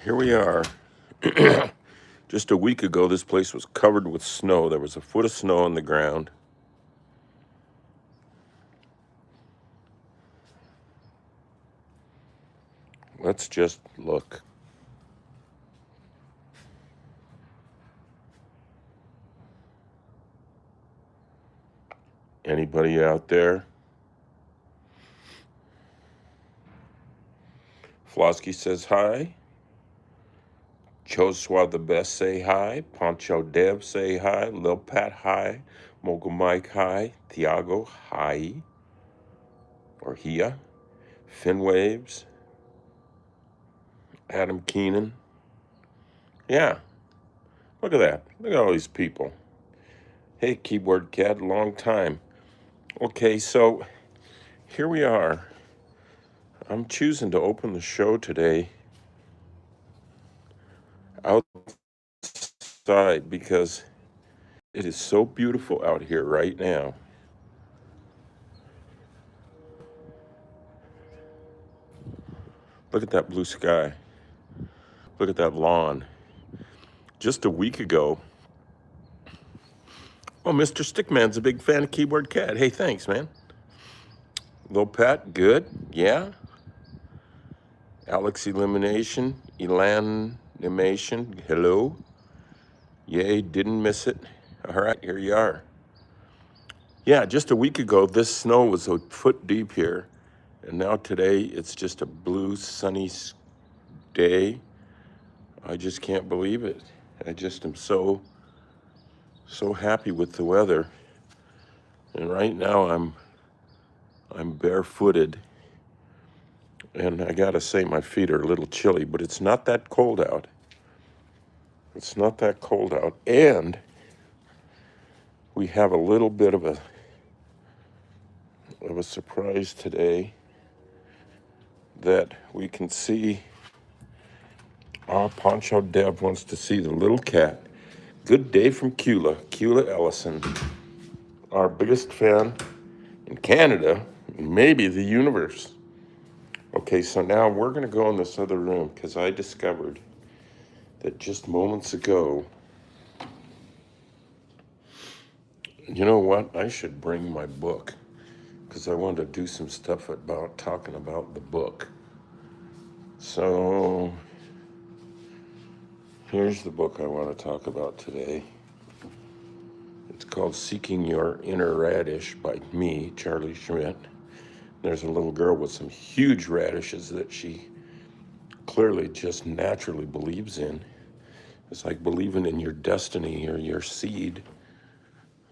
Here we are. Just a week ago, this place was covered with snow. There was a foot of snow on the ground. Let's just look. Anybody out there? Flosky says hi. Choswa the Best say hi. Poncho Dev say hi. Lil Pat hi. Mogul Mike hi. Thiago hi. Or Hia. Fin Waves. Adam Keenan. Yeah. Look at that. Look at all these people. Hey, Keyboard Cat, long time. Okay, so here we are. I'm choosing to open the show today outside because it is so beautiful out here right now. Look at that blue sky. Look at that lawn. Just a week ago, oh, Mr. Stickman's a big fan of Keyboard Cat. Hey, thanks, man. Lil Pat, good. Yeah. Alex Elimination, Elanimation, hello. Yay, didn't miss it. All right, here you are. Yeah, just a week ago, this snow was a foot deep here. And now today, it's just a blue, sunny day. I just can't believe it. I just am so happy with the weather. And right now, I'm barefooted. And I gotta say, my feet are a little chilly, but it's not that cold out. It's not that cold out. And we have a little bit of a surprise today that we can see. Our Poncho Dev wants to see the little cat. Good day from Kula Ellison, our biggest fan in Canada, maybe the universe. Okay, so now we're going to go in this other room because I discovered that just moments ago, you know what? I should bring my book because I wanted to do some stuff about talking about the book. So here's the book I want to talk about today. It's called Seeking Your Inner Radish by me, Charlie Schmidt. There's a little girl with some huge radishes that she clearly just naturally believes in. It's like believing in your destiny or your seed.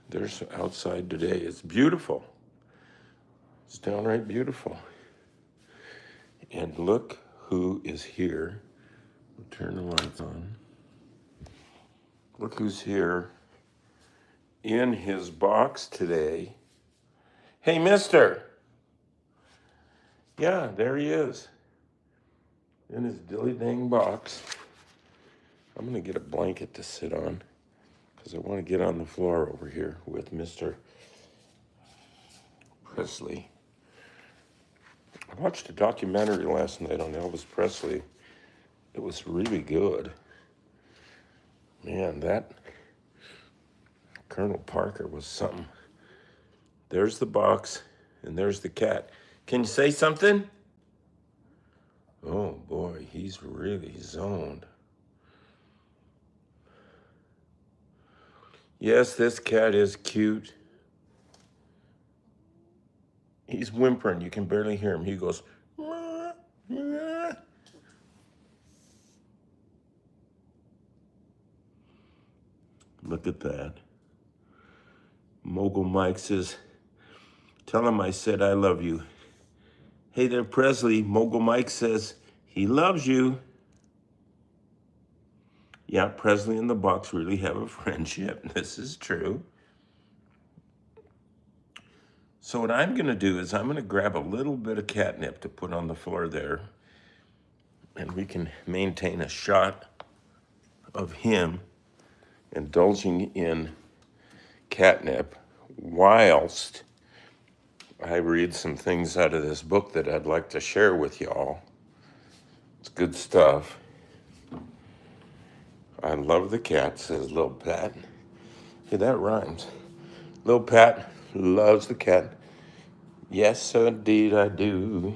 There's outside today. It's beautiful. It's downright beautiful. And look who is here. I'll turn the lights on. Look who's here in his box today. Hey, mister. Yeah, there he is. In his dilly dang box. I'm going to get a blanket to sit on because I want to get on the floor over here with Mr. Presley. I watched a documentary last night on Elvis Presley. It was really good. Man, that Colonel Parker was something. There's the box, and there's the cat. Can you say something? Oh boy, he's really zoned. Yes, this cat is cute. He's whimpering. You can barely hear him. He goes, "Meow, meow." Look at that. Mogul Mike says, tell him I said I love you. Hey there, Presley. Mogul Mike says he loves you. Yeah, Presley and the box really have a friendship. This is true. So what I'm going to do is I'm going to grab a little bit of catnip to put on the floor there. And we can maintain a shot of him indulging in catnip whilst I read some things out of this book that I'd like to share with y'all. It's good stuff. I love the cat, says Lil Pat. Hey, that rhymes. Lil Pat loves the cat. Yes, indeed I do.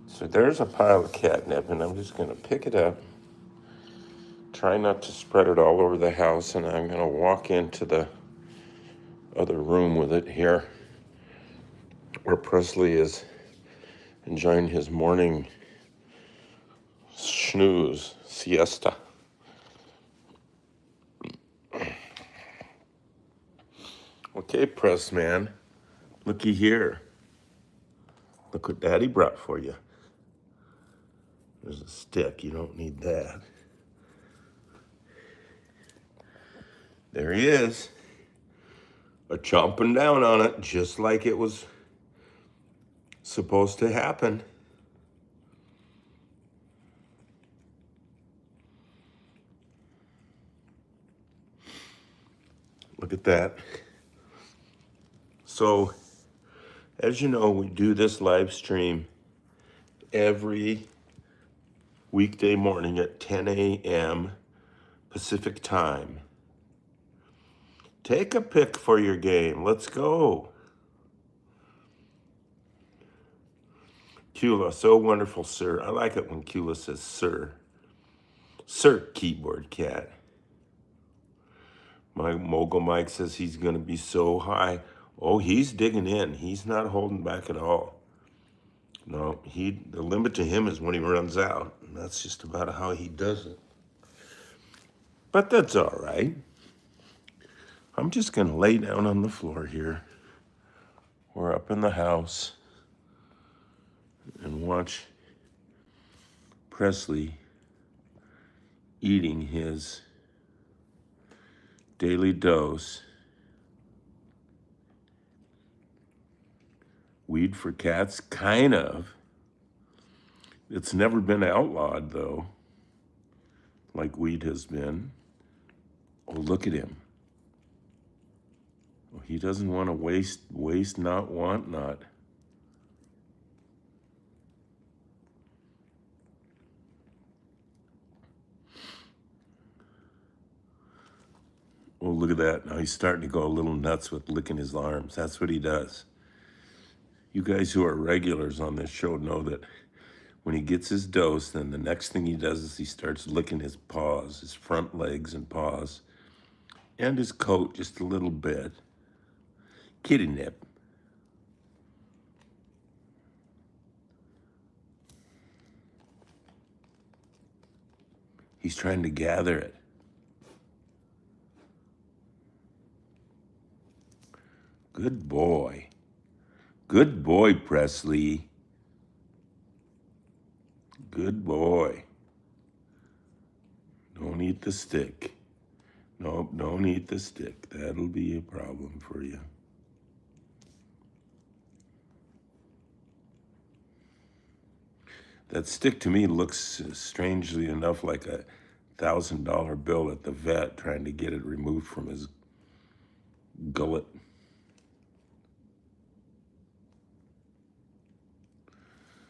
So there's a pile of catnip, and I'm just going to pick it up, try not to spread it all over the house, and I'm going to walk into the other room with it here, where Presley is enjoying his morning snooze, siesta. Okay, Press Man, looky here. Look what Daddy brought for you. There's a stick, you don't need that. There he is, chomping down on it, just like it was supposed to happen. Look at that. So, as you know, we do this live stream every weekday morning at 10 a.m. Pacific time. Take a pick for your game. Let's go. Kula, so wonderful, sir. I like it when Kula says sir. Sir, keyboard cat. My mogul Mike says he's going to be so high. Oh, he's digging in. He's not holding back at all. No, the limit to him is when he runs out. And that's just about how he does it. But that's all right. I'm just going to lay down on the floor here. We're up in the house and watch Presley eating his daily dose. Weed for cats, kind of. It's never been outlawed, though, like weed has been. Oh, look at him. Oh, he doesn't want to waste not, want not. Oh, look at that. Now he's starting to go a little nuts with licking his arms. That's what he does. You guys who are regulars on this show know that when he gets his dose, then the next thing he does is he starts licking his paws, his front legs and paws, and his coat just a little bit. Kitty nip. He's trying to gather it. Good boy. Good boy, Presley. Good boy. Don't eat the stick. Nope, don't eat the stick. That'll be a problem for you. That stick to me looks, strangely enough, like a $1,000 bill at the vet trying to get it removed from his gullet.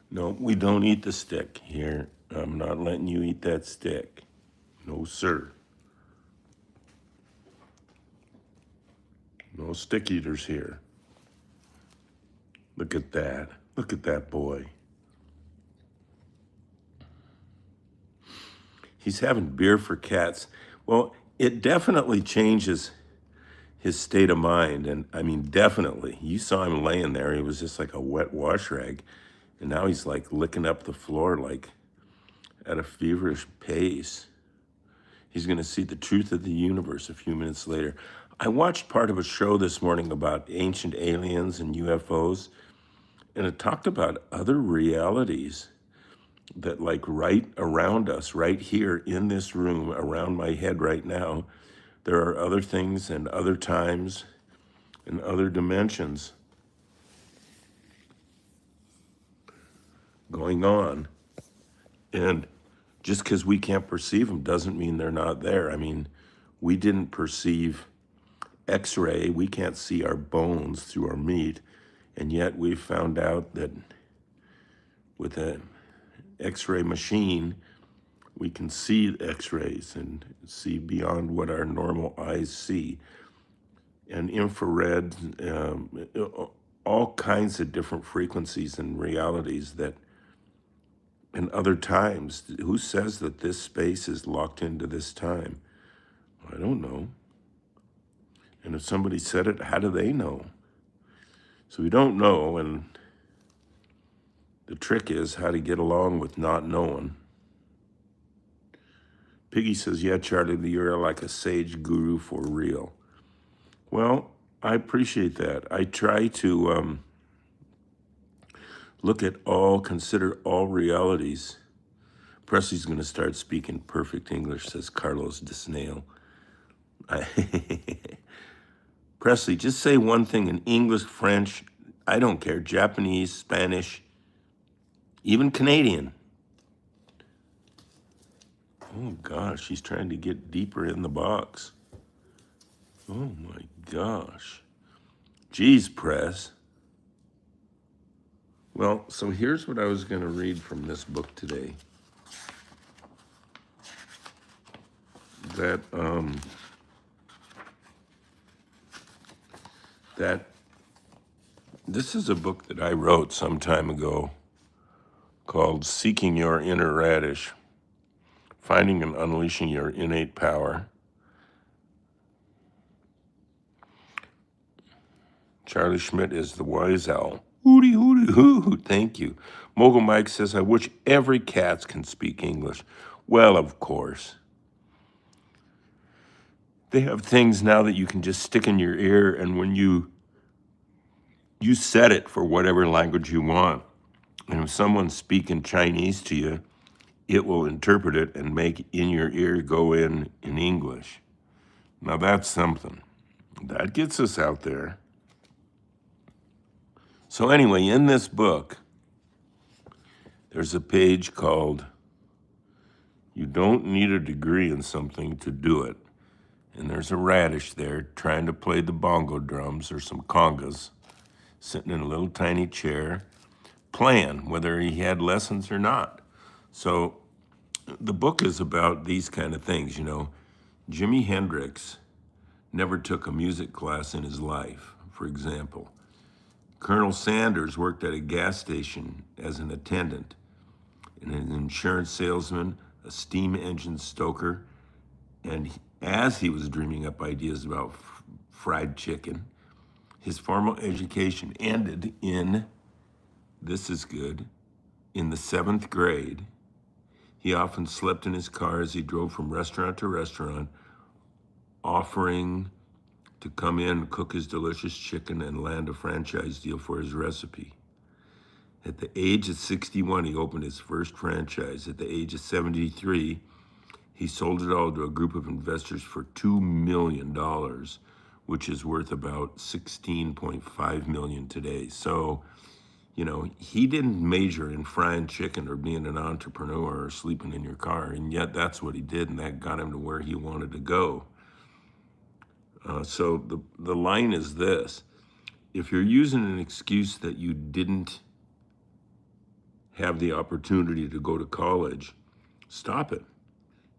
No, we don't eat the stick here. I'm not letting you eat that stick. No, sir. No stick eaters here. Look at that. Look at that boy. He's having beer for cats. Well, it definitely changes his state of mind. And I mean, definitely. You saw him laying there. He was just like a wet wash rag. And now he's like licking up the floor like at a feverish pace. He's going to see the truth of the universe a few minutes later. I watched part of a show this morning about ancient aliens and UFOs, and it talked about other realities that, like, right around us, right here in this room, around my head right now, there are other things and other times and other dimensions going on. And just because we can't perceive them doesn't mean they're not there. I mean, we didn't perceive X-ray. We can't see our bones through our meat. And yet we found out that with an X-ray machine, We can see X-rays and see beyond what our normal eyes see, and infrared, all kinds of different frequencies and realities that, and other times. Who says that this space is locked into this time? I don't know. And if somebody said it, how do they know? So we don't know, and the trick is how to get along with not knowing. Piggy says, yeah, Charlie, you're like a sage guru for real. Well, I appreciate that. I try to consider all realities. Presley's going to start speaking perfect English, says Carlos Disnail. Presley, just say one thing in English, French, I don't care, Japanese, Spanish, even Canadian. Oh gosh, she's trying to get deeper in the box. Oh my gosh. Geez, Press. Well, so here's what I was going to read from this book today. That this is a book that I wrote some time ago called Seeking Your Inner Radish, Finding and Unleashing Your Innate Power. Charlie Schmidt is the wise owl. Hooty, hooty, hoo. Thank you. Mogul Mike says, I wish every cat can speak English. Well, of course. They have things now that you can just stick in your ear, and when you set it for whatever language you want, and if someone's speaking Chinese to you, it will interpret it and make in your ear go in English. Now that's something. That gets us out there. So anyway, in this book, there's a page called You Don't Need a Degree in Something to Do It. And there's a radish there trying to play the bongo drums or some congas, sitting in a little tiny chair, playing, whether he had lessons or not. So the book is about these kind of things, you know. Jimi Hendrix never took a music class in his life, for example. Colonel Sanders worked at a gas station as an attendant, and an insurance salesman, a steam engine stoker, and as he was dreaming up ideas about fried chicken, his formal education ended in, this is good, in the 7th grade. He often slept in his car as he drove from restaurant to restaurant, offering to come in and cook his delicious chicken and land a franchise deal for his recipe. At the age of 61, he opened his first franchise. At the age of 73, he sold it all to a group of investors for $2 million, which is worth about $16.5 million today. So, you know, he didn't major in frying chicken or being an entrepreneur or sleeping in your car, and yet that's what he did, and that got him to where he wanted to go. So the line is this: if you're using an excuse that you didn't have the opportunity to go to college, stop it.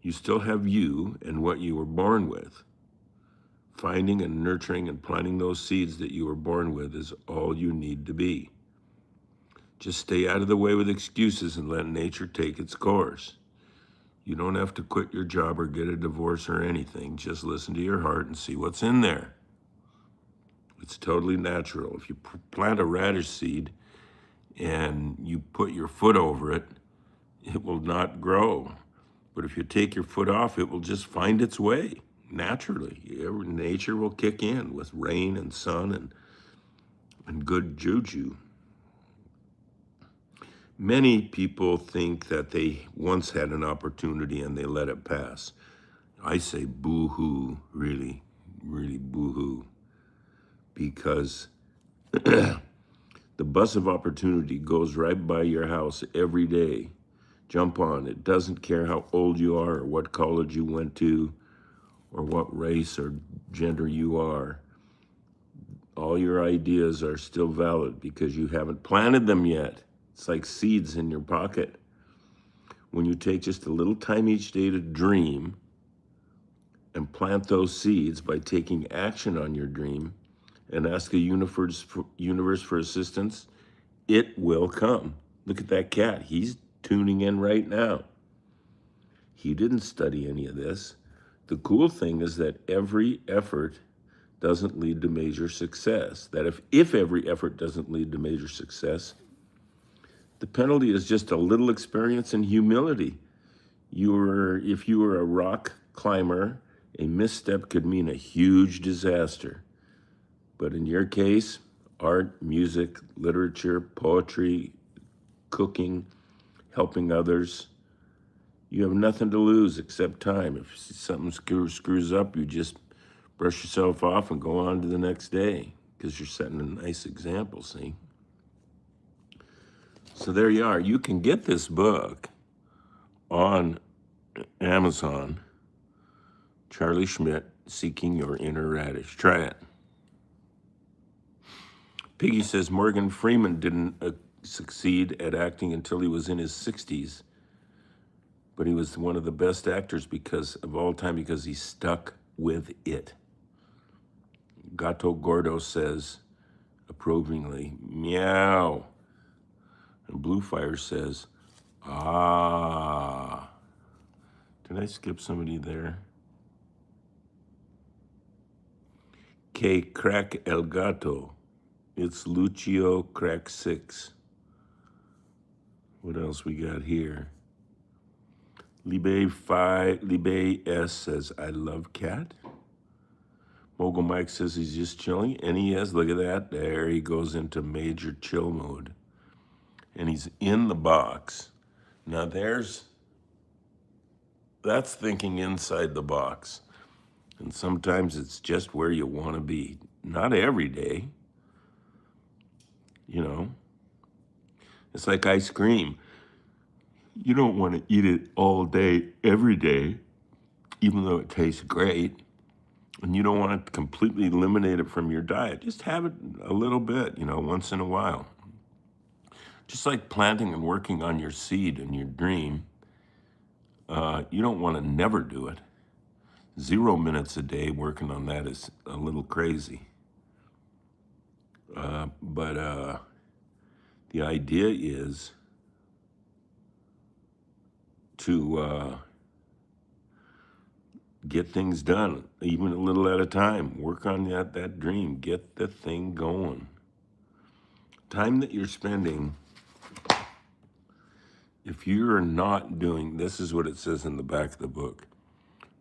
You still have you and what you were born with. Finding and nurturing and planting those seeds that you were born with is all you need to be. Just stay out of the way with excuses and let nature take its course. You don't have to quit your job or get a divorce or anything. Just listen to your heart and see what's in there. It's totally natural. If you plant a radish seed and you put your foot over it, it will not grow. But if you take your foot off, it will just find its way naturally. Nature will kick in with rain and sun and good juju. Many people think that they once had an opportunity and they let it pass. I say boo-hoo, really, really boo-hoo. Because the bus of opportunity goes right by your house every day. Jump on. It doesn't care how old you are or what college you went to or what race or gender you are. All your ideas are still valid because you haven't planted them yet. It's like seeds in your pocket. when you take just a little time each day to dream and plant those seeds by taking action on your dream and ask the universe for assistance, it will come. Look at that cat. He's tuning in right now. He didn't study any of this. The cool thing is that every effort doesn't lead to major success. That if every effort doesn't lead to major success, the penalty is just a little experience in humility. If you were a rock climber, a misstep could mean a huge disaster. But in your case, art, music, literature, poetry, cooking, helping others, you have nothing to lose except time. If something screws up, you just brush yourself off and go on to the next day because you're setting a nice example, see? So there you are. You can get this book on Amazon, Charlie Schmidt, Seeking Your Inner Radish. Try it. Piggy says Morgan Freeman didn't succeed at acting until he was in his 60s, but he was one of the best actors of all time because he stuck with it. Gato Gordo says approvingly, meow. And Blue Fire says, ah. Did I skip somebody there? Que crack el gato. It's Lucio Crack 6. What else we got here? Libe S says, I love cat. Mogul Mike says he's just chilling. And he is, look at that. There he goes into major chill mode. And he's in the box. Now that's thinking inside the box. And sometimes it's just where you want to be. Not every day. You know, it's like ice cream. You don't want to eat it all day, every day, even though it tastes great. And you don't want to completely eliminate it from your diet. Just have it a little bit, once in a while. Just like planting and working on your seed and your dream, you don't want to never do it. 0 minutes a day working on that is a little crazy. But the idea is to get things done, even a little at a time. Work on that dream. Get the thing going. Time that you're spending, if you're not doing, this is what it says in the back of the book.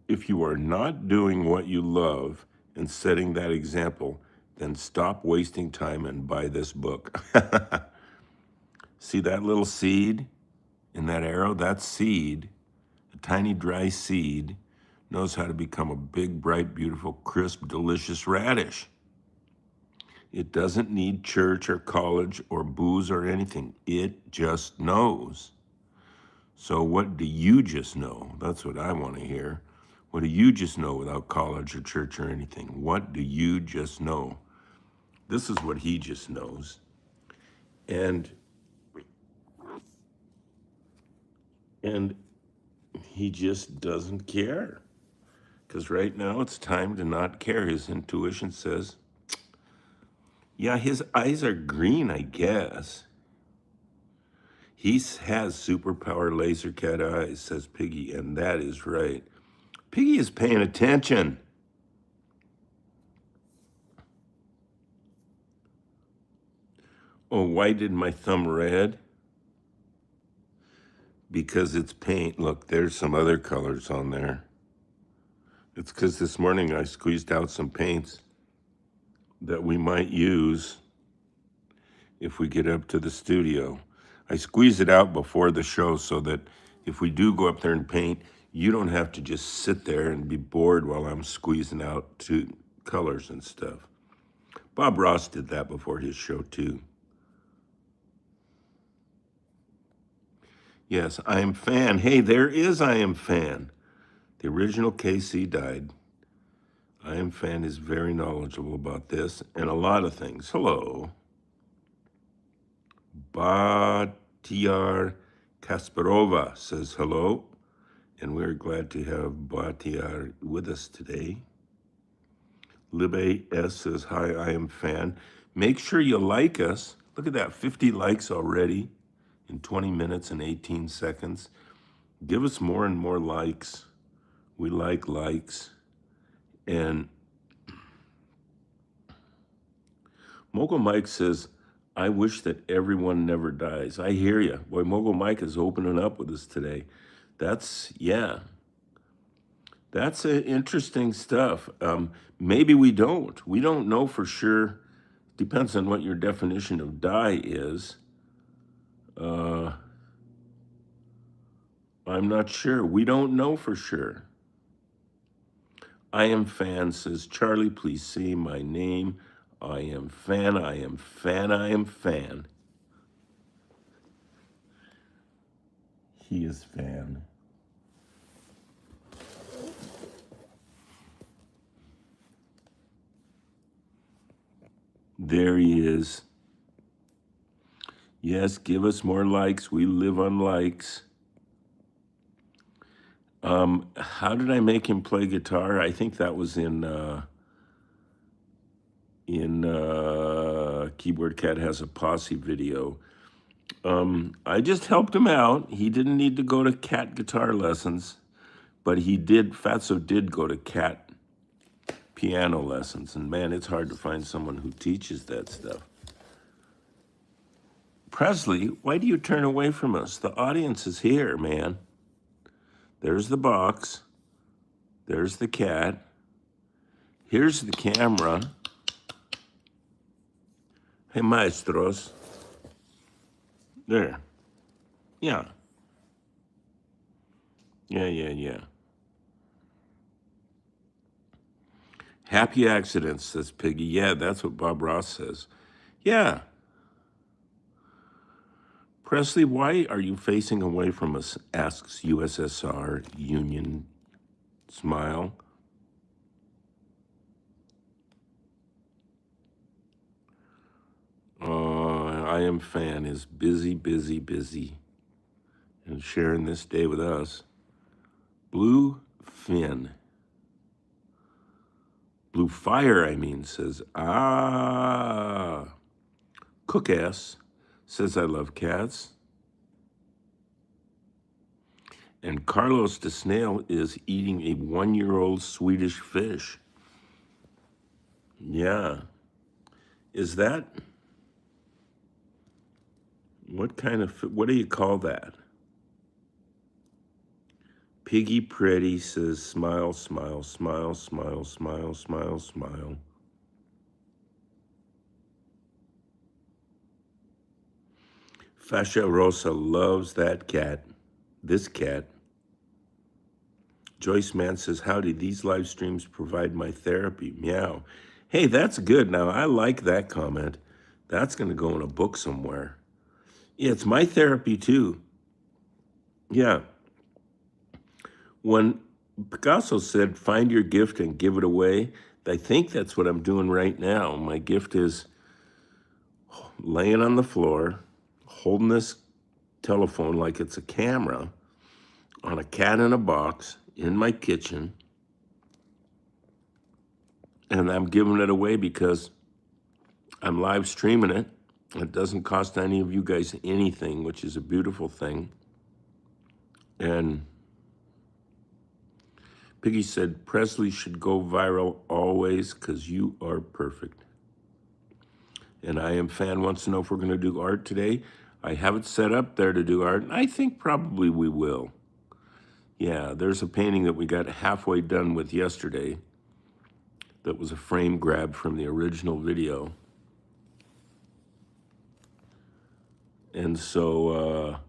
If you are not doing what you love and setting that example, then stop wasting time and buy this book. See that little seed in that arrow? That seed, a tiny dry seed, knows how to become a big, bright, beautiful, crisp, delicious radish. It doesn't need church or college or booze or anything. It just knows. So what do you just know? That's what I want to hear. What do you just know without college or church or anything? What do you just know? This is what he just knows. And he just doesn't care. Because right now it's time to not care. His intuition says, yeah, his eyes are green, I guess. He has superpower laser cat eyes, says Piggy, and that is right. Piggy is paying attention. Oh, why did my thumb red? Because it's paint. Look, there's some other colors on there. It's because this morning I squeezed out some paints that we might use if we get up to the studio. I squeeze it out before the show so that if we do go up there and paint, you don't have to just sit there and be bored while I'm squeezing out two colors and stuff. Bob Ross did that before his show too. Yes, I Am Fan. Hey, there is I Am Fan. The original KC died. I Am Fan is very knowledgeable about this and a lot of things. Hello. Batiar Kasparova says hello, and we're glad to have Batiar with us today. Libe S says, hi, I am fan. Make sure you like us. Look at that, 50 likes already in 20 minutes and 18 seconds. Give us more and more likes. We like likes. And Mogul Mike says, I wish that everyone never dies. I hear you. Boy, Mogul Mike is opening up with us today. That's interesting stuff. Maybe we don't. We don't know for sure. Depends on what your definition of die is. I'm not sure. We don't know for sure. I am fan says, Charlie, please say my name. I am fan, I am fan, I am fan. He is fan. There he is. Yes, give us more likes. We live on likes. How did I make him play guitar? I think that was in Keyboard Cat Has a Posse video. I just helped him out. He didn't need to go to cat guitar lessons, but Fatso did go to cat piano lessons. And man, it's hard to find someone who teaches that stuff. Presley, why do you turn away from us? The audience is here, man. There's the box. There's the cat. Here's the camera. Hey, maestros. There. Yeah. Yeah. Happy accidents, says Piggy. Yeah, that's what Bob Ross says. Yeah. Presley, why are you facing away from us? Asks USSR Union Smile. I am fan is busy, and sharing this day with us. Blue Finn. Blue Fire, I mean, says, Cook ass says, I love cats. And Carlos de Snail is eating a 1-year-old Swedish fish. Yeah. Is that, what do you call that? Piggy Pretty says, smile, smile, smile, smile, smile, smile, smile. Fascia Rosa loves that cat, this cat. Joyce Mann says, howdy, these live streams provide my therapy, meow. Hey, that's good. Now, I like that comment. That's going to go in a book somewhere. Yeah, it's my therapy too. Yeah. When Picasso said, find your gift and give it away, I think that's what I'm doing right now. My gift is laying on the floor, holding this telephone like it's a camera on a cat in a box in my kitchen, and I'm giving it away because I'm live streaming it. It doesn't cost any of you guys anything, which is a beautiful thing. And Piggy said, Presley should go viral always because you are perfect. And I am fan wants to know if we're going to do art today. I have it set up there to do art, and I think probably we will. Yeah, there's a painting that we got halfway done with yesterday that was a frame grab from the original video. And so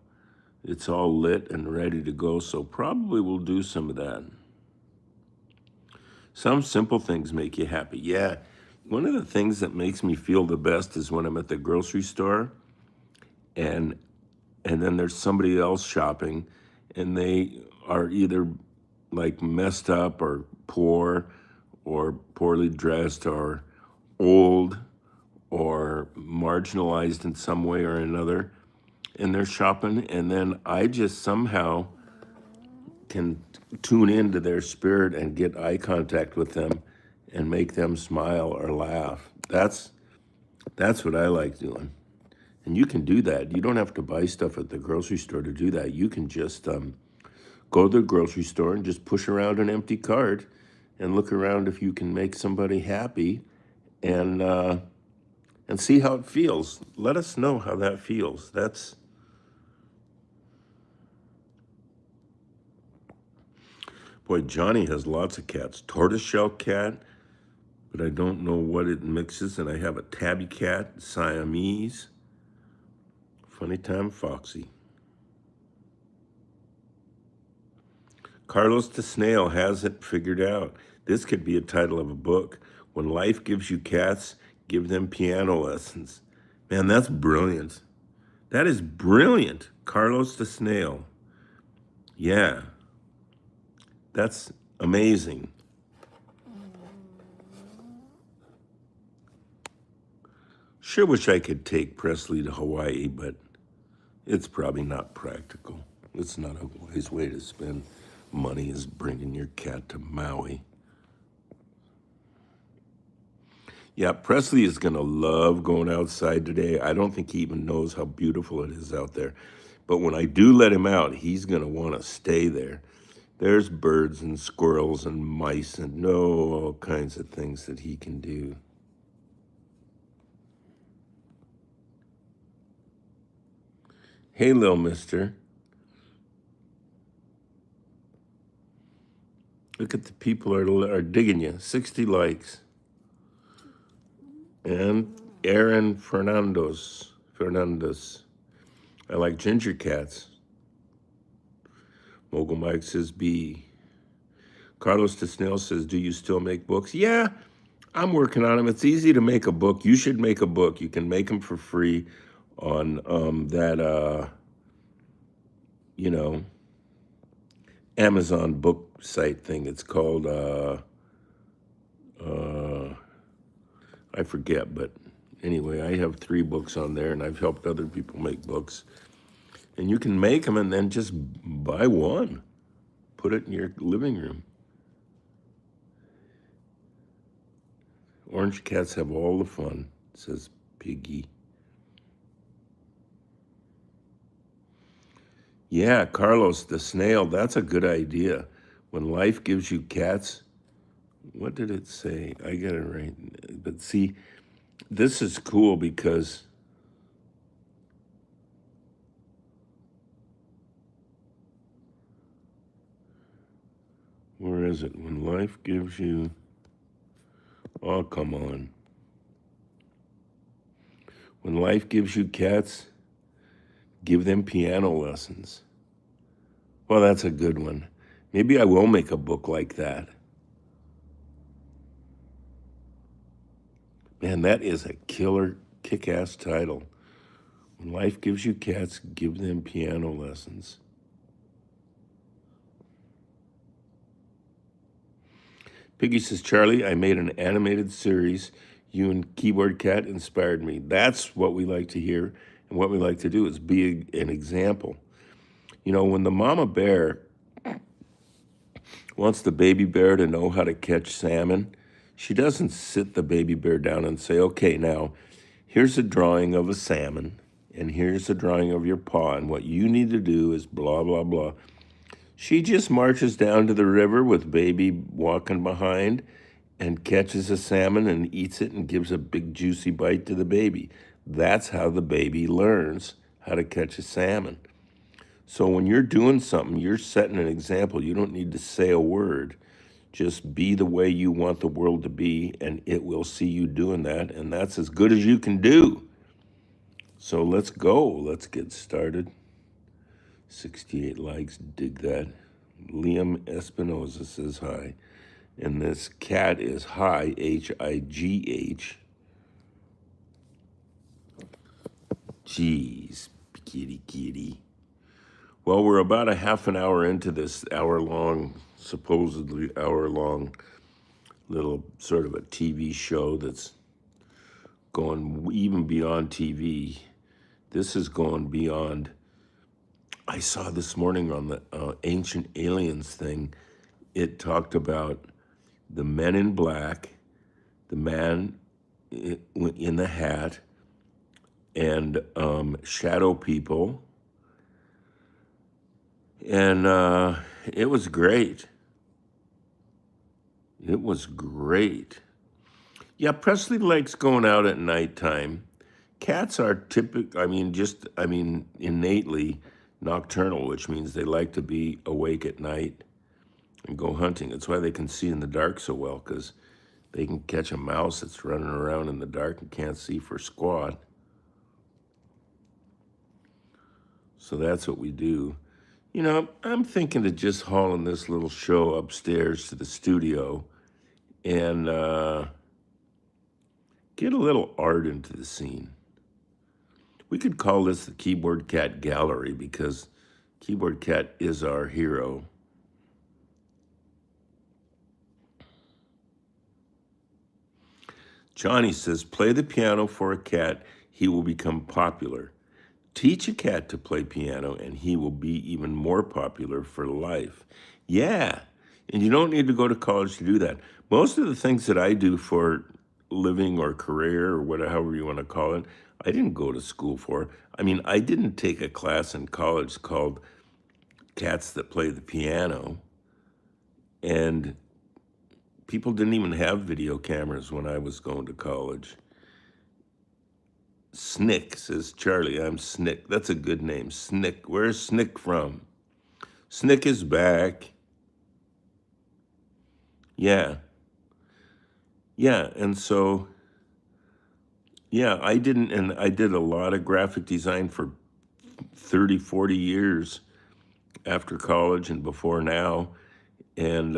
it's all lit and ready to go, so probably we'll do some of that. Some simple things make you happy. Yeah, one of the things that makes me feel the best is when I'm at the grocery store and then there's somebody else shopping and they are either like messed up or poor or poorly dressed or old or marginalized in some way or another. and they're shopping, and then I just somehow can tune into their spirit and get eye contact with them and make them smile or laugh. That's what I like doing. And you can do that. You don't have to buy stuff at the grocery store to do that. You can just go to the grocery store and just push around an empty cart and look around if you can make somebody happy, and see how it feels. Let us know how that feels. Boy, Johnny has lots of cats. Tortoiseshell cat, but I don't know what it mixes. And I have a tabby cat, Siamese. Funny time, Foxy. Carlos the Snail has it figured out. This could be a title of a book. When life gives you cats, give them piano lessons. Man, that's brilliant. That is brilliant. Carlos the Snail. Yeah, that's amazing. Sure wish I could take Presley to Hawaii, but it's probably not practical. It's not a wise way to spend money, is bringing your cat to Maui. Yeah, Presley is going to love going outside today. I don't think he even knows how beautiful it is out there. But when I do let him out, he's going to want to stay there. There's birds and squirrels and mice and all kinds of things that he can do. Hey, little mister. Look at the people are digging you. 60 likes. And Aaron Fernandez. I like ginger cats. Mogul Mike says B. Carlos the Snail says, do you still make books? Yeah, I'm working on them. It's easy to make a book. You should make a book. You can make them for free on that, Amazon book site thing. It's called, I forget, but anyway, I have 3 books on there, and I've helped other people make books. And you can make them and then just buy one. Put it in your living room. Orange cats have all the fun, says Piggy. Yeah, Carlos the Snail, that's a good idea. When life gives you cats, what did it say? I got it right. But see, this is cool because where is it? When life gives you, oh, come on. When life gives you cats, give them piano lessons. Well, that's a good one. Maybe I will make a book like that. Man, that is a killer, kick-ass title. When life gives you cats, give them piano lessons. Piggy says, Charlie, I made an animated series. You and Keyboard Cat inspired me. That's what we like to hear, and what we like to do is be an example. You know, when the mama bear wants the baby bear to know how to catch salmon, she doesn't sit the baby bear down and say, okay, now, here's a drawing of a salmon, and here's a drawing of your paw, and what you need to do is blah, blah, blah. She just marches down to the river with baby walking behind and catches a salmon and eats it and gives a big juicy bite to the baby. That's how the baby learns how to catch a salmon. So when you're doing something, you're setting an example. You don't need to say a word. Just be the way you want the world to be, and it will see you doing that, and that's as good as you can do. So let's go. Let's get started. 68 likes, dig that. Liam Espinoza says hi. And this cat is High, H-I-G-H. Jeez, kitty. Well, we're about a half an hour into this supposedly hour-long little sort of a TV show that's going even beyond TV. This is going beyond. I saw this morning on the Ancient Aliens thing, it talked about the men in black, the man in the hat, and shadow people. And it was great. It was great. Yeah, Presley likes going out at nighttime. Cats are innately nocturnal, which means they like to be awake at night and go hunting. That's why they can see in the dark so well, because they can catch a mouse that's running around in the dark and can't see for squat. So that's what we do. You know, I'm thinking of just hauling this little show upstairs to the studio and get a little art into the scene. We could call this the Keyboard Cat Gallery because Keyboard Cat is our hero. Johnny says, play the piano for a cat, he will become popular. Teach a cat to play piano and he will be even more popular for life. Yeah, and you don't need to go to college to do that. Most of the things that I do for living or career or whatever, however you want to call it, I didn't go to school for. I mean, I didn't take a class in college called Cats That Play the Piano. And people didn't even have video cameras when I was going to college. Snick, says Charlie. I'm Snick. That's a good name. Snick. Where's Snick from? Snick is back. Yeah. Yeah, and so, yeah, I did a lot of graphic design for 30, 40 years after college and before now. And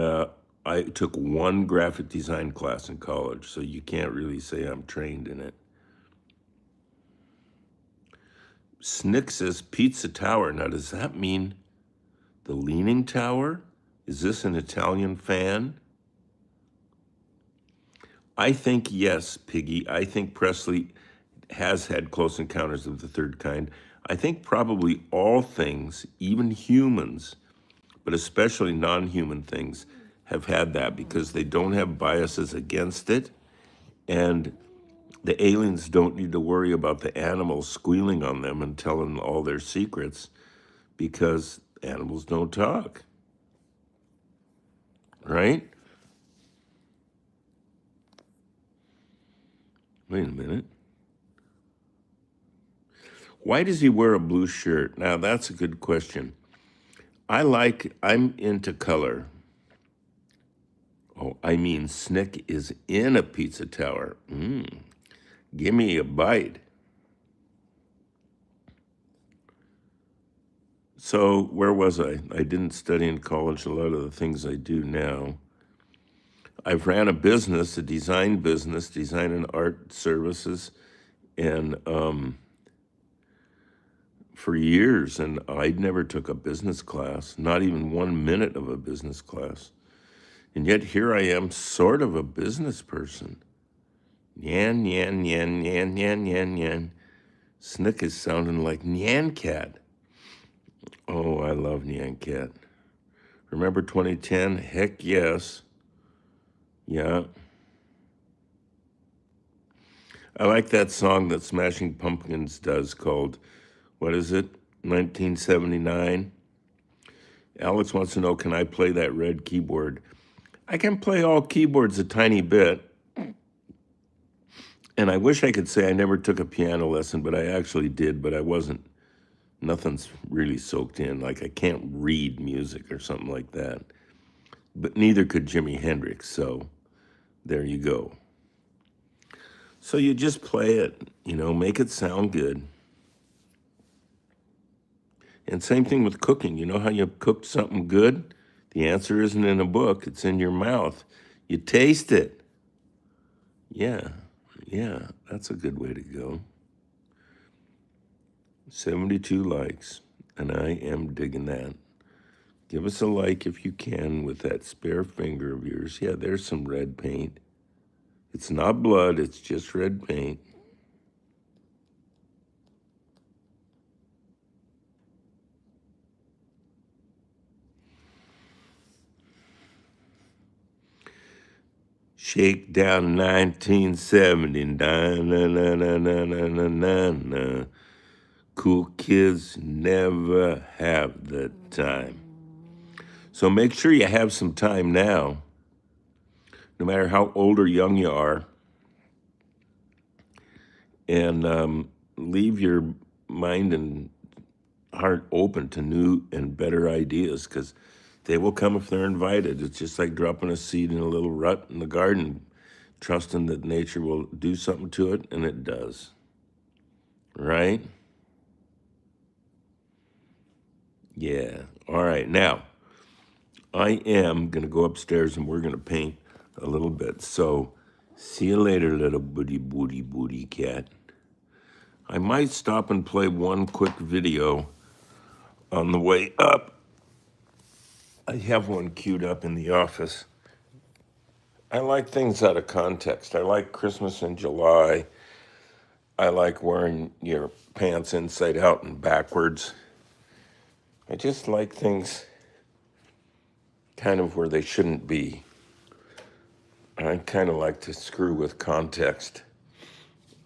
I took one graphic design class in college, so you can't really say I'm trained in it. Snick says Pizza Tower. Now, does that mean the Leaning Tower? Is this an Italian fan? I think yes, Piggy. I think Presley has had close encounters of the third kind. I think probably all things, even humans, but especially non-human things, have had that because they don't have biases against it. And the aliens don't need to worry about the animals squealing on them and telling all their secrets because animals don't talk. Right? Wait a minute. Why does he wear a blue shirt? Now, that's a good question. I'm into color. Oh, I mean, Snick is in a pizza tower. Give me a bite. So where was I? I didn't study in college a lot of the things I do now. I've ran a business, a design business, design and art services, and for years, and I never took a business class, not even 1 minute of a business class. And yet here I am, sort of a business person. Nyan, nyan, nyan, nyan, nyan, nyan, nyan. Snick is sounding like Nyan Cat. Oh, I love Nyan Cat. Remember 2010? Heck yes. Yeah. I like that song that Smashing Pumpkins does called, what is it, 1979? Alex wants to know, can I play that red keyboard? I can play all keyboards a tiny bit. And I wish I could say I never took a piano lesson, but I actually did, but I wasn't. Nothing's really soaked in. Like I can't read music or something like that. But neither could Jimi Hendrix, so there you go. So you just play it, make it sound good. And same thing with cooking. You know how you cooked something good? The answer isn't in a book, it's in your mouth. You taste it. Yeah, that's a good way to go. 72 likes, and I am digging that. Give us a like if you can with that spare finger of yours. Yeah, there's some red paint. It's not blood, it's just red paint. Shakedown 1970. Na, na, na, na, na, na, na, na, na. Cool kids never have the time. So make sure you have some time now, no matter how old or young you are, and leave your mind and heart open to new and better ideas, because they will come if they're invited. It's just like dropping a seed in a little rut in the garden, trusting that nature will do something to it, and it does. Right? Yeah. All right. Now, I am going to go upstairs and we're going to paint a little bit. So, see you later, little booty cat. I might stop and play one quick video on the way up. I have one queued up in the office. I like things out of context. I like Christmas in July. I like wearing your pants inside out and backwards. I just like things kind of where they shouldn't be. I kind of like to screw with context.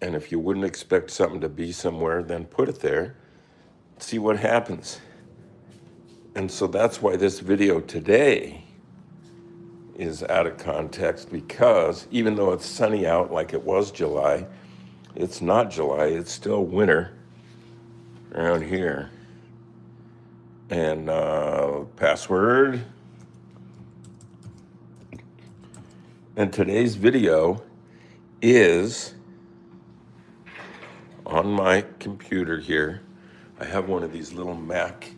And if you wouldn't expect something to be somewhere, then put it there, see what happens. And so that's why this video today is out of context, because even though it's sunny out like it was July, it's not July, it's still winter around here. And password. And today's video is on my computer here. I have one of these little Mac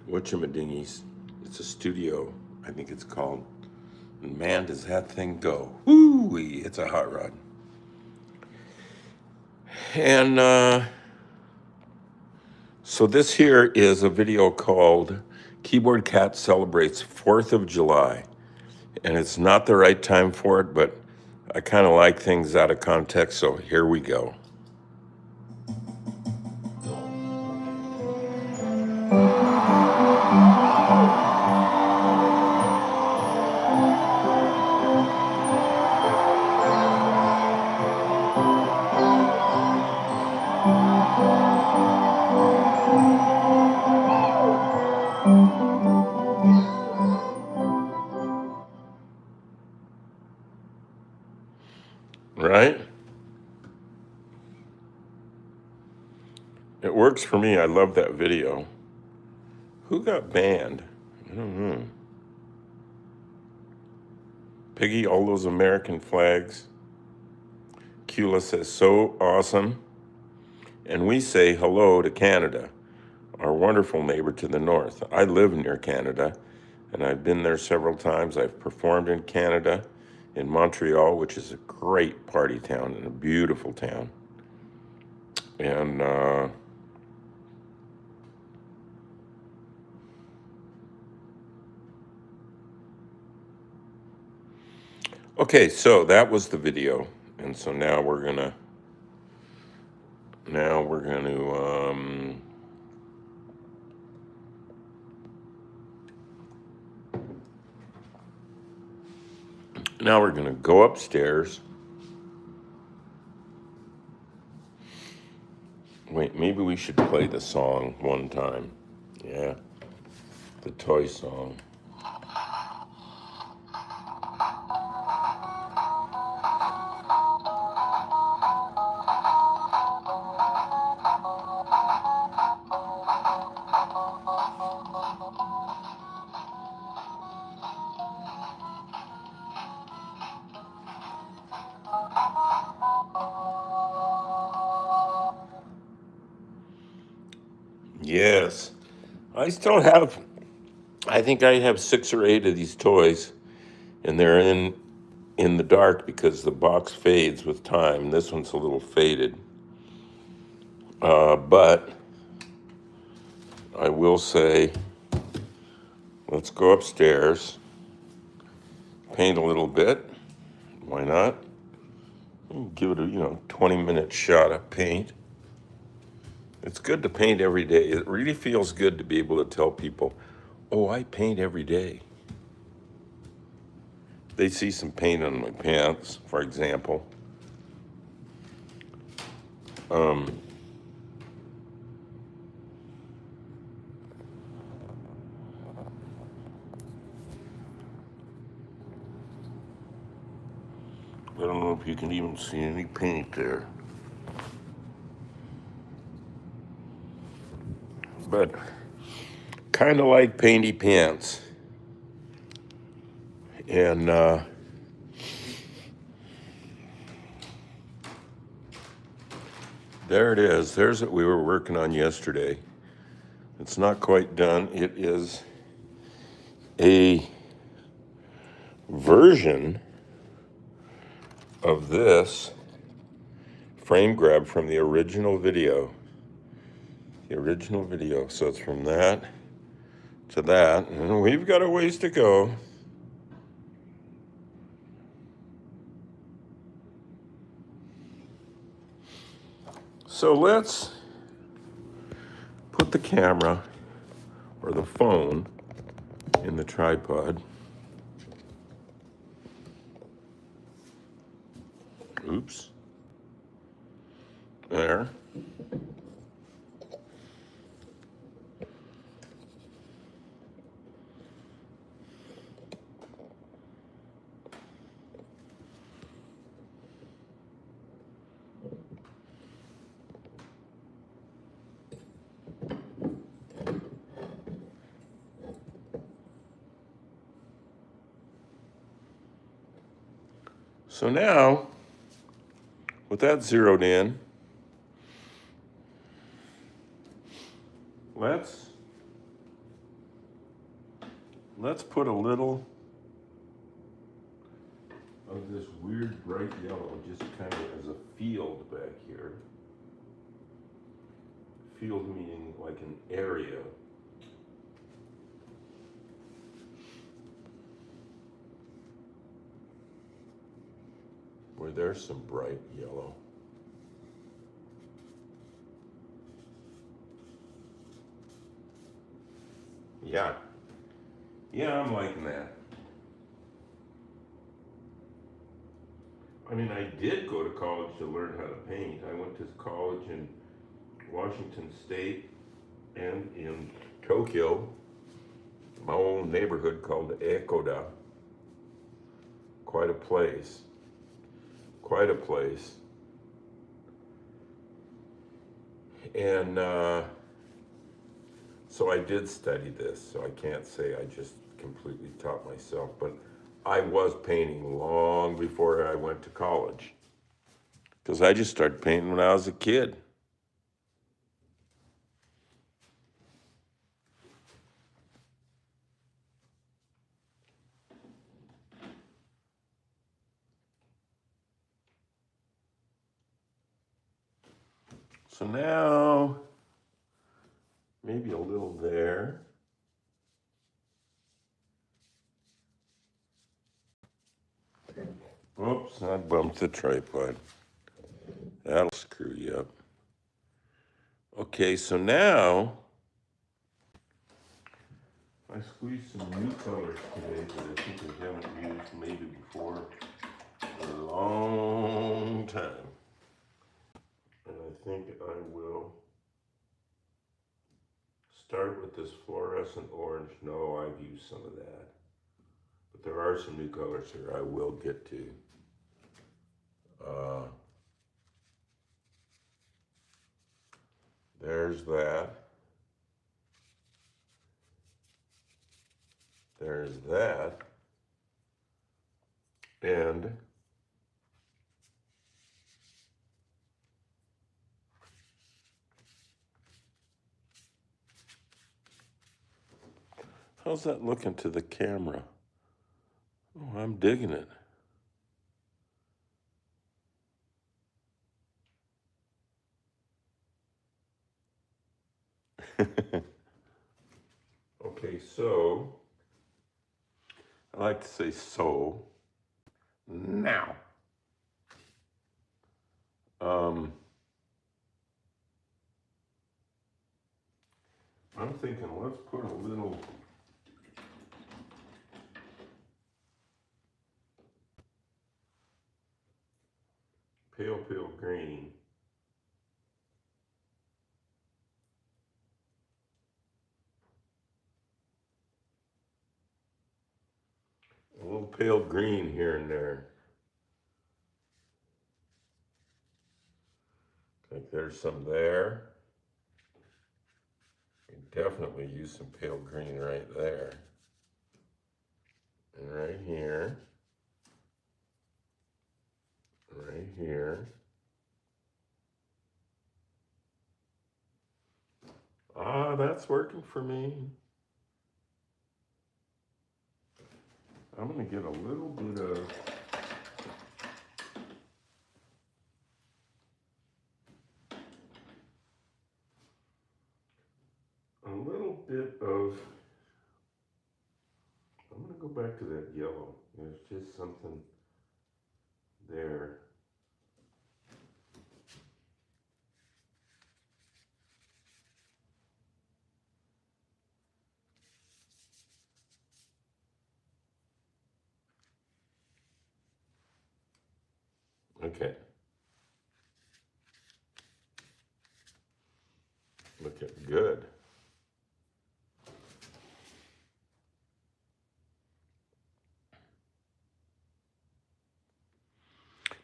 whatchamadingies. It's a studio, I think it's called. And man, does that thing go. Woo-wee, it's a hot rod. And so this here is a video called Keyboard Cat Celebrates 4th of July. And it's not the right time for it, but I kind of like things out of context, so here we go. Right? It works for me. I love that video. Who got banned? I don't know. Piggy, all those American flags. Kula says, so awesome. And we say hello to Canada, our wonderful neighbor to the north. I live near Canada, and I've been there several times. I've performed in Canada, in Montreal, which is a great party town and a beautiful town. And okay, so that was the video. And so now we're gonna now we're gonna go upstairs. Wait, maybe we should play the song one time. Yeah, the toy song. Yes, I still have. I think I have 6 or 8 of these toys, and they're in the dark because the box fades with time. This one's a little faded, but I will say, let's go upstairs, paint a little bit. Why not? Give it a 20-minute shot of paint. It's good to paint every day. It really feels good to be able to tell people, oh, I paint every day. they see some paint on my pants, for example. I don't know if you can even see any paint there. But kind of like painty pants. And there it is. There's what we were working on yesterday. It's not quite done. It is a version of this frame grab from the original video. The original video. So it's from that to that. And we've got a ways to go. So let's put the camera or the phone in the tripod. Oops. There. So now, with that zeroed in, let's put a little of this weird bright yellow just kind of as a field back here. Field meaning like an area. Where there's some bright yellow. Yeah. Yeah, I'm liking that. I mean, I did go to college to learn how to paint. I went to college in Washington State and in Tokyo, my own neighborhood called Ekoda. Quite a place. Quite a place. And so I did study this, so I can't say I just completely taught myself, but I was painting long before I went to college. Because I just started painting when I was a kid. So now, maybe a little there. Oops, I bumped the tripod. That'll screw you up. Okay, so now, I squeezed some new colors today that I think I haven't used maybe before in a long time. And I think I will start with this fluorescent orange. No, I've used some of that. But there are some new colors here I will get to. There's that. There's that. And how's that looking to the camera? Oh, I'm digging it. Okay, so I like to say so. Now. I'm thinking let's put a little pale green. A little pale green here and there. Like there's some there. You definitely use some pale green right there. And right here. Right here. Ah, that's working for me. I'm going to get a little bit of I'm going to go back to that yellow. There's just something there. Okay. Looking good.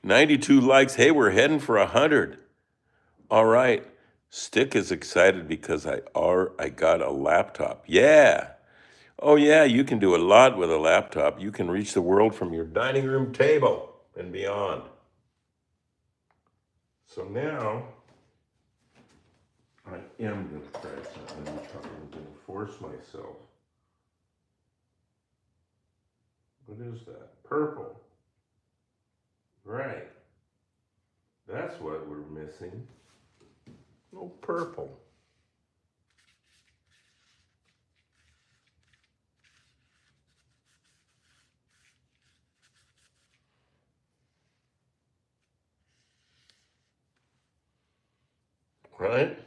"92 likes. Hey, we're heading for 100. All right. Stick is excited because I got a laptop. Yeah. Oh yeah, you can do a lot with a laptop. You can reach the world from your dining room table and beyond. So now I am going to try something. I'm going to force myself. What is that? Purple. Right. That's what we're missing. No purple. Right?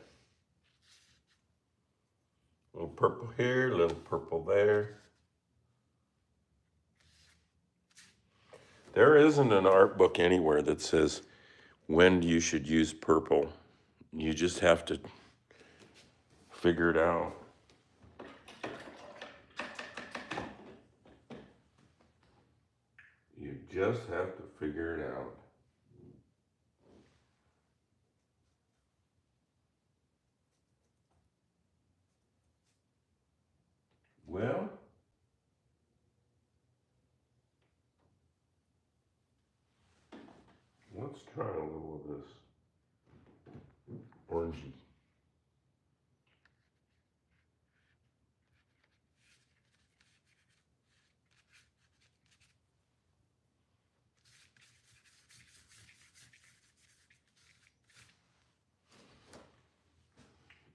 A little purple here, a little purple there. There isn't an art book anywhere that says when you should use purple. You just have to figure it out. You just have to figure it out. Well, let's try a little of this orangey.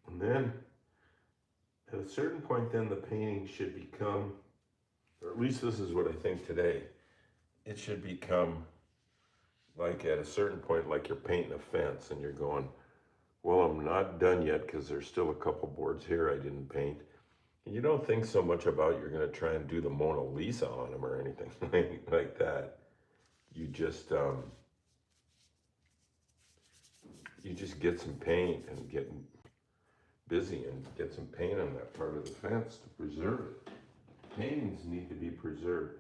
And then at a certain point, then the painting should become, or at least this is what I think today, it should become like at a certain point, like you're painting a fence and you're going, well, I'm not done yet because there's still a couple boards here I didn't paint. And you don't think so much about you're going to try and do the Mona Lisa on them or anything like that. You just get some paint and get busy and get some paint on that part of the fence to preserve it. Paintings need to be preserved.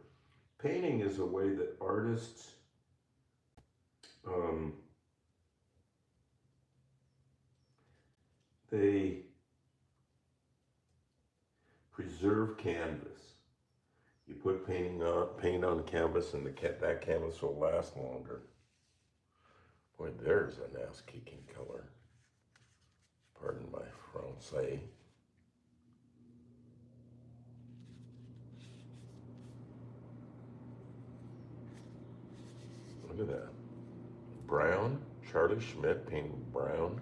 Painting is a way that artists they preserve canvas. You put paint on canvas, and that canvas will last longer. Boy, there's an ass-kicking color. Pardon my Francais. Look at that. Brown? Charlie Schmidt painting brown?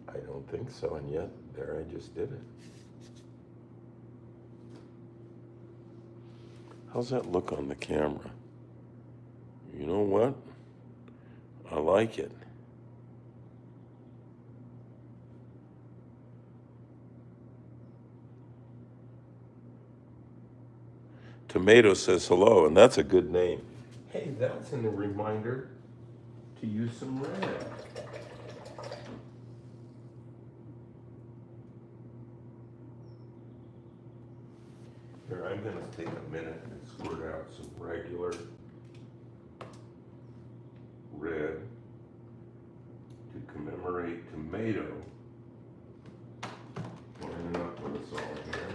I don't think so, and yet there I just did it. How's that look on the camera? You know what? I like it. Tomato says hello, and that's a good name. Hey, that's a reminder to use some red. Here, I'm gonna take a minute and squirt out some regular red to commemorate tomato. Lining up with us all here.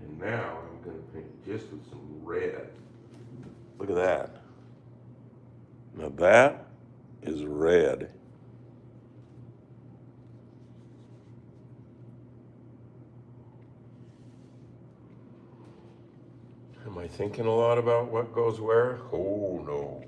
And now I'm gonna paint just with some red. Look at that. Now that is red. Am I thinking a lot about what goes where? Oh no.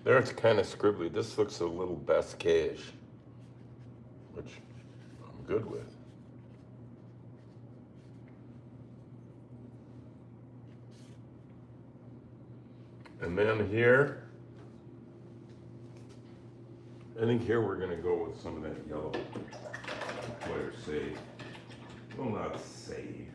There it's kind of scribbly. This looks a little Basquage, which I'm good with. And then here, I think here we're gonna go with some of that yellow. Player save. Well, not save.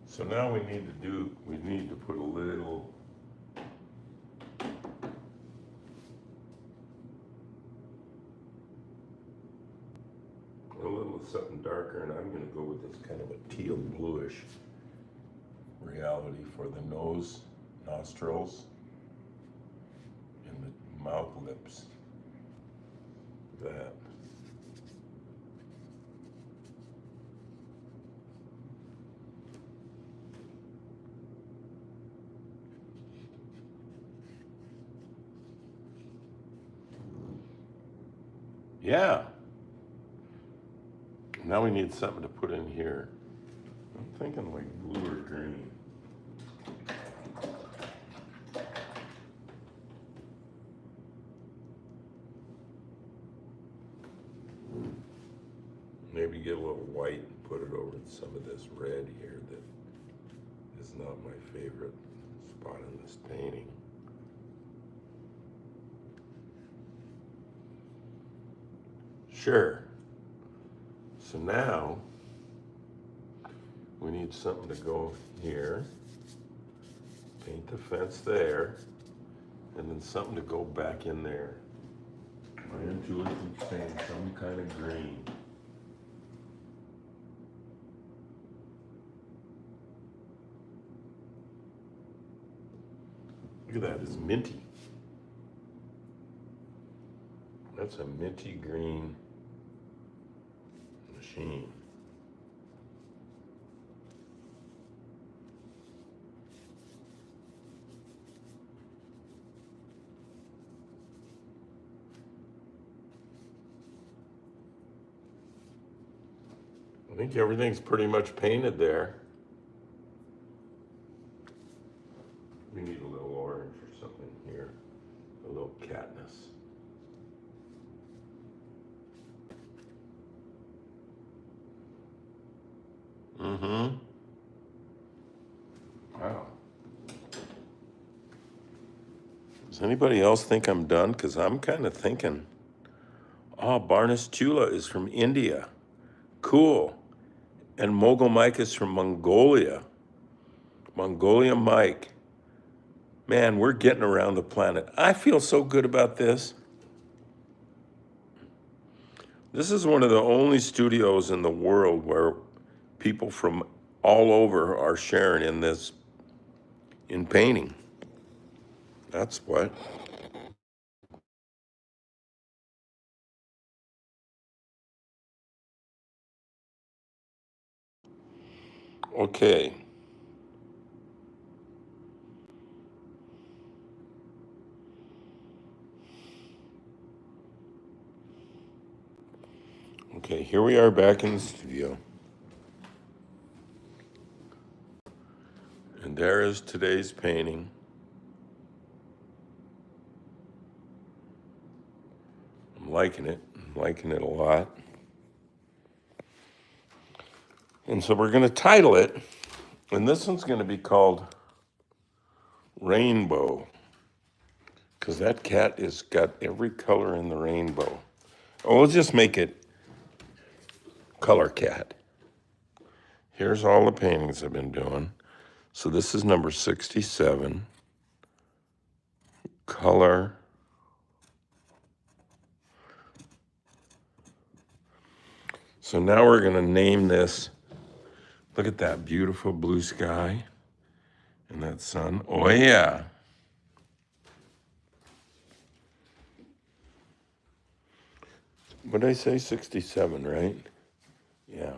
So now we need to put a little something darker, and I'm gonna go with this kind of a teal bluish reality for the nose, nostrils, and the mouth lips. That. Yeah. Now we need something to put in here. I'm thinking like blue or green. Maybe get a little white and put it over some of this red here that is not my favorite spot in this painting. Sure. So now we need something to go here. Paint the fence there, and then something to go back in there. My intuition's saying some kind of green. Look at that, it's minty. That's a minty green machine. I think everything's pretty much painted there. We need a little orange or something here, a little Katniss. Mm-hmm. Wow. Does anybody else think I'm done? Because I'm kind of thinking, oh, Barnes Chula is from India. Cool. And Mogul Mike is from Mongolia. Mongolia Mike. Man, we're getting around the planet. I feel so good about this. This is one of the only studios in the world where people from all over are sharing in this, in painting. That's what. Okay. Okay, here we are back in the studio. And there is today's painting. I'm liking it. I'm liking it a lot. And so we're going to title it, and this one's going to be called Rainbow, because that cat has got every color in the rainbow. Oh, we'll just make it Color Cat. Here's all the paintings I've been doing. So this is number 67, Color. So now we're going to name this. Look at that beautiful blue sky and that sun. Oh, yeah. What did I say? 67, right? Yeah.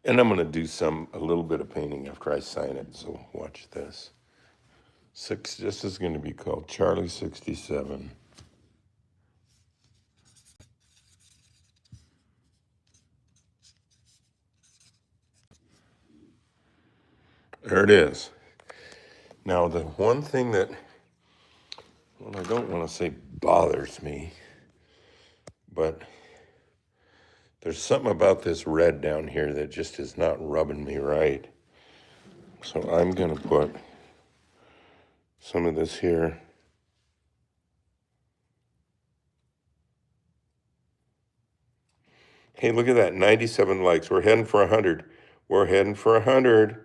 And I'm going to do a little bit of painting after I sign it. So watch this. This is going to be called Charlie 67. There it is. Now, the one thing that, well, I don't want to say bothers me, but there's something about this red down here that just is not rubbing me right. So I'm going to put some of this here. Hey, look at that, 97 likes. We're heading for 100. We're heading for 100.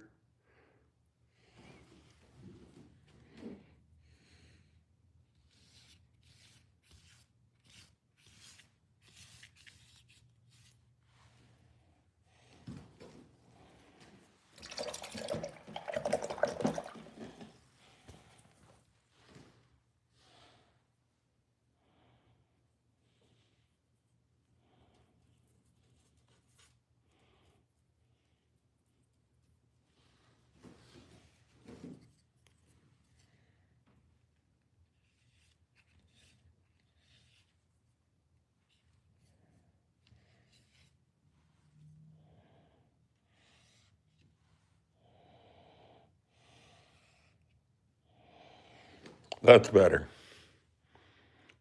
That's better.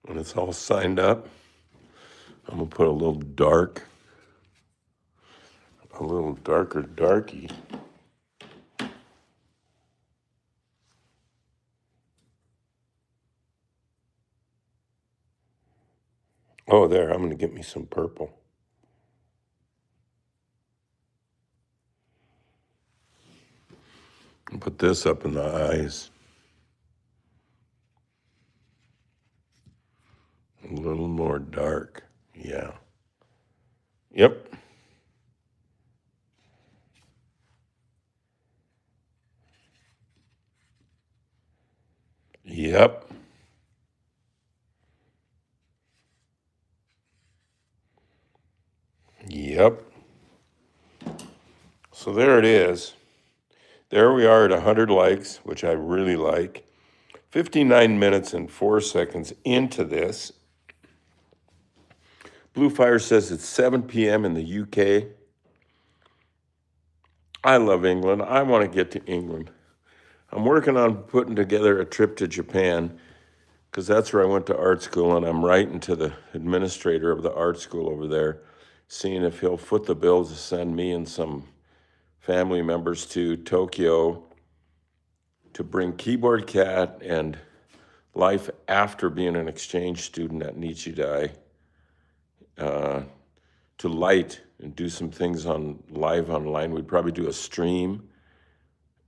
When it's all signed up, I'm going to put a little darker darky. Oh, there, I'm going to get me some purple. And put this up in the eyes. A little more dark. Yeah. Yep. Yep. Yep. So there it is. There we are at 100 likes, which I really like. 59 minutes and 4 seconds into this. Blue Fire says it's 7 p.m. in the UK. I love England. I want to get to England. I'm working on putting together a trip to Japan because that's where I went to art school, and I'm writing to the administrator of the art school over there, seeing if he'll foot the bill to send me and some family members to Tokyo to bring Keyboard Cat and life after being an exchange student at Nichidai to light and do some things on live online. We'd probably do a stream.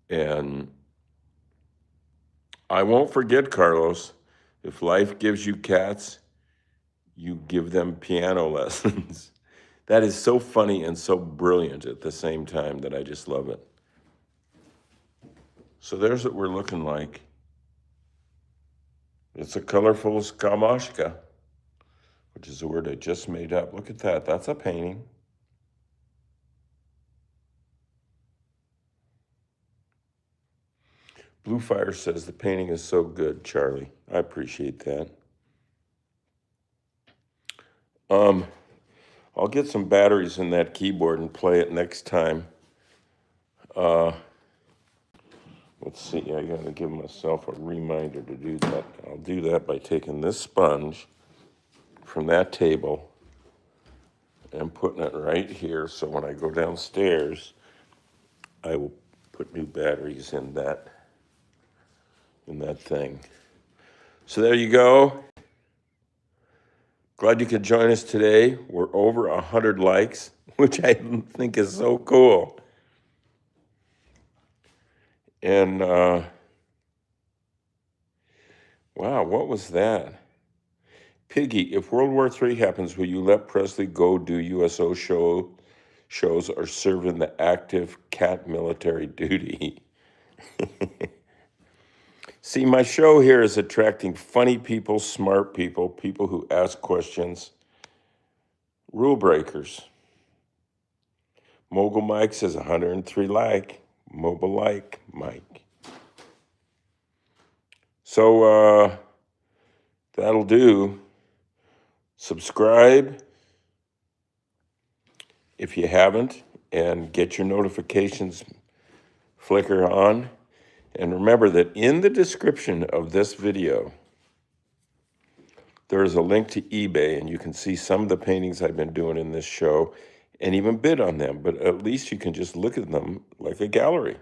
And I won't forget, Carlos, if life gives you cats, you give them piano lessons. That is so funny and so brilliant at the same time that I just love it. So there's what we're looking like. It's a colorful skamashka, which is a word I just made up. Look at that. That's a painting. Blue Fire says the painting is so good, Charlie. I appreciate that. I'll get some batteries in that keyboard and play it next time. Let's see, I gotta give myself a reminder to do that. I'll do that by taking this sponge from that table and putting it right here, so when I go downstairs, I will put new batteries in that thing. So there you go. Glad you could join us today. We're over 100 likes, which I think is so cool. And wow, what was that? Piggy, if World War III happens, will you let Presley go do USO shows or serve in the active cat military duty? See, my show here is attracting funny people, smart people, people who ask questions, rule breakers. Mogul Mike says 103 like. Mobile like Mike. So that'll do. Subscribe if you haven't, and get your notifications flicker on. And remember that in the description of this video, there is a link to eBay, and you can see some of the paintings I've been doing in this show and even bid on them. But at least you can just look at them like a gallery.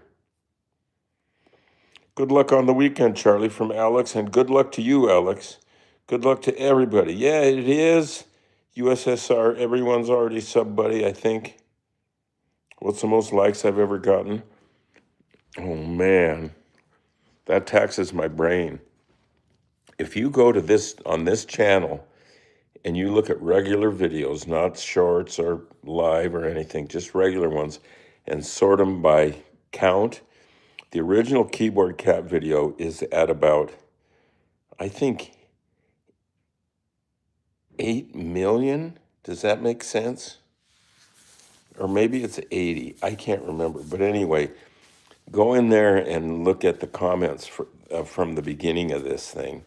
Good luck on the weekend, Charlie, from Alex, and good luck to you, Alex. Good luck to everybody. Yeah, it is USSR. Everyone's already sub buddy, I think. What's the most likes I've ever gotten? Oh, man. That taxes my brain. If you go to this on this channel and you look at regular videos, not shorts or live or anything, just regular ones, and sort them by count, the original Keyboard Cat video is at about, I think, 8 million. Does that make sense? Or maybe it's 80. I can't remember. But anyway, go in there and look at the comments from the beginning of this thing.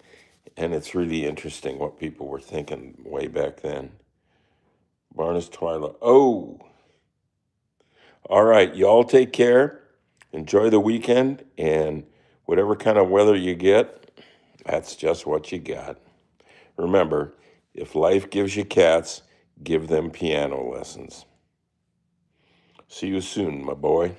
And it's really interesting what people were thinking way back then. Barnes Twilight. Oh! All right, y'all take care. Enjoy the weekend. And whatever kind of weather you get, that's just what you got. Remember, if life gives you cats, give them piano lessons. See you soon, my boy.